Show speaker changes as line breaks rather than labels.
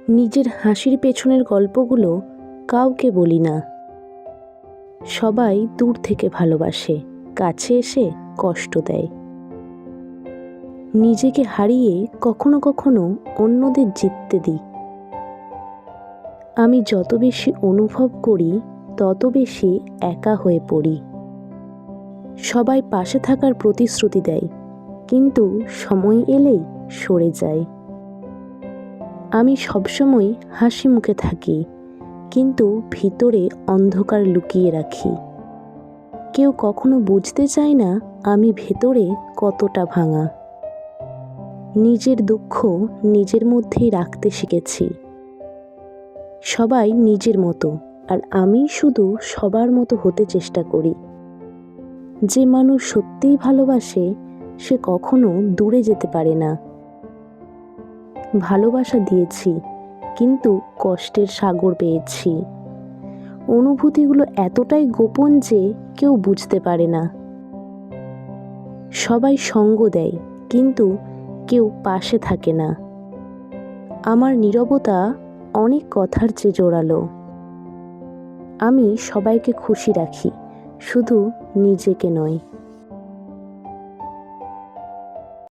নিজের হাসির পেছনের গল্পগুলো কাউকে বলি না। সবাই দূর থেকে ভালোবাসে, কাছে এসে কষ্ট দেয়। নিজেকে হারিয়ে কখনো কখনো অন্যদের জিততে দিই। আমি যত বেশি অনুভব করি তত বেশি একা হয়ে পড়ি। সবাই পাশে থাকার প্রতিশ্রুতি দেয়, কিন্তু সময় এলেই সরে যায়। আমি সবসময় হাসি মুখে থাকি, কিন্তু ভিতরে অন্ধকার লুকিয়ে রাখি। কেউ কখনো বুঝতে চায় না আমি ভেতরে কতটা ভাঙা। নিজের দুঃখ নিজের মধ্যেই রাখতে শিখেছি। সবাই নিজের মতো, আর আমি শুধু সবার মতো হতে চেষ্টা করি। যে মানুষ সত্যিই ভালোবাসে সে কখনো দূরে যেতে পারে না। ভালোবাসা দিয়েছি, কিন্তু কষ্টের সাগর পেয়েছি। অনুভূতিগুলো এতটাই গোপন যে কেউ বুঝতে পারে না। সবাই সঙ্গ দেয়, কিন্তু কেউ পাশে থাকে না। আমার নীরবতা অনেক কথার চেয়ে জোরালো। আমি সবাইকে খুশি রাখি, শুধু নিজেকে নয়।